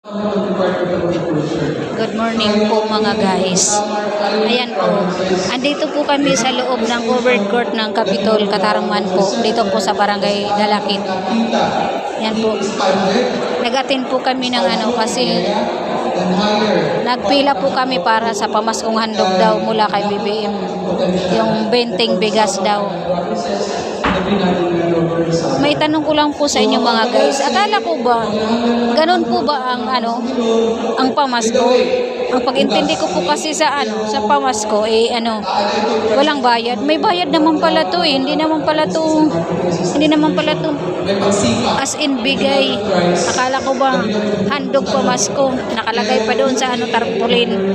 Good morning po mga guys. Ayan po. Andito po kami sa loob ng covered court ng Capitol, Katarungan po. Dito po sa Barangay Dalakit. Ayan po. Nag-attend po kami ng kasi nagpila po kami para sa pamaskong handog daw mula kay BBM. Yung benting bigas daw. May tanong ko lang po sa inyo mga guys. Akala ko ba ganun po ba ang ang pamasko? Ang pag-intindi ko po kasi sa sa pamasko walang bayad. May bayad naman pala to eh. Hindi naman pala to as in bigay. Akala ko ba handog pamasko? Nakalagay pa doon sa tarpaulin.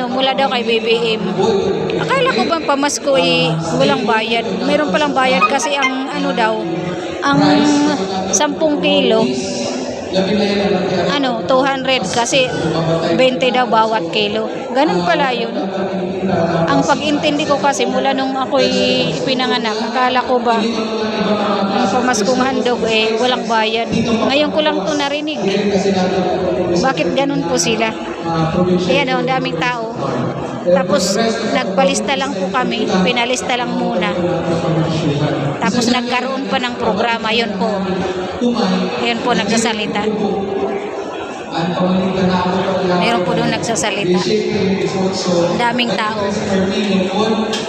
Mula daw kay BBM. Akala ko ba pamasko walang bayad. Meron palang bayad kasi ang ang 10 kilo 200 kasi 20 daw bawat kilo. Ganun pala yun. Ang pag-intindi ko kasi mula nung ako'y pinanganak, akala ko ba ang pamaskong handog walang bayad. Ngayon ko lang to narinig. Bakit ganun po sila? Ayan ang daming tao. Tapos nagpalista lang po kami, pinalista lang muna. Tapos nagkaroon pa ng programa, yun po nagsasalita. Meron po doon nagsasalita. Daming tao.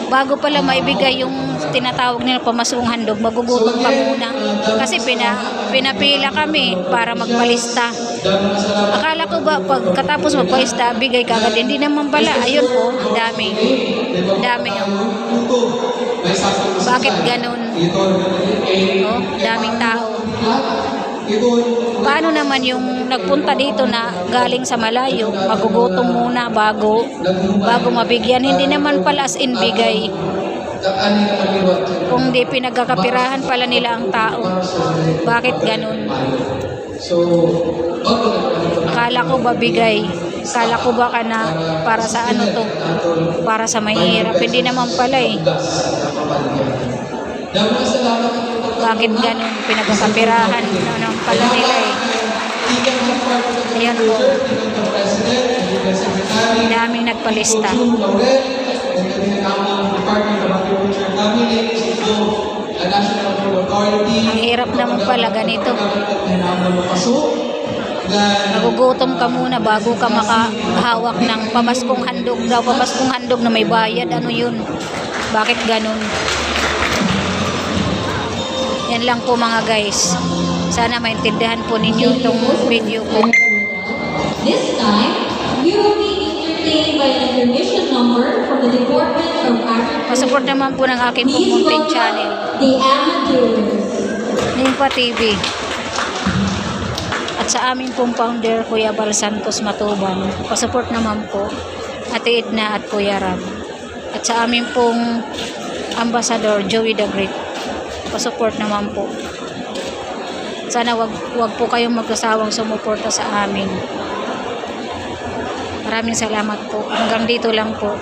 Bago pala maibigay yung tinatawag nila pamaskong handog, magugutom pa muna. Kasi pinapila kami para magpalista. Akala ko ba pagkatapos magpalista, bigay kagad. Hindi naman pala. Ayun po, dami. Bakit ganun? Daming tao. Paano naman yung nagpunta dito na galing sa malayo, magugutom muna bago mabigyan? Hindi naman pala as in bigay. Kung di pinagkakapirahan pala nila ang tao. Bakit ganun? Akala ko ba bigay? Akala ko ba para sa to? Para sa mahirap? Hindi naman pala eh. Bakit ganun? Pinagkakapirahan pala nila eh. Ayan po. Daming nagpalista. Ang hirap naman pala ganito. Magugutom ka muna bago ka makahawak ng pamaskong handog daw. Pamaskong handog na may bayad. Ano yun? Bakit ganun? Yan lang po mga guys. Sana maintindihan po ninyo itong video ko. This time, you will be entertained by an information number from the Department of Agriculture. Pasupport naman po ng aking munting channel. The Amateurs. Nimpa TV. At sa aming pong founder, Kuya Bal Santos Matubang. Pasupport naman po. Ate Edna at Kuya Rab. At sa aming pong Ambassador, Joey the Great. Pasupport naman po. Sana wag po kayong magkasawang sumuporta sa amin. Maraming salamat po. Hanggang dito lang po.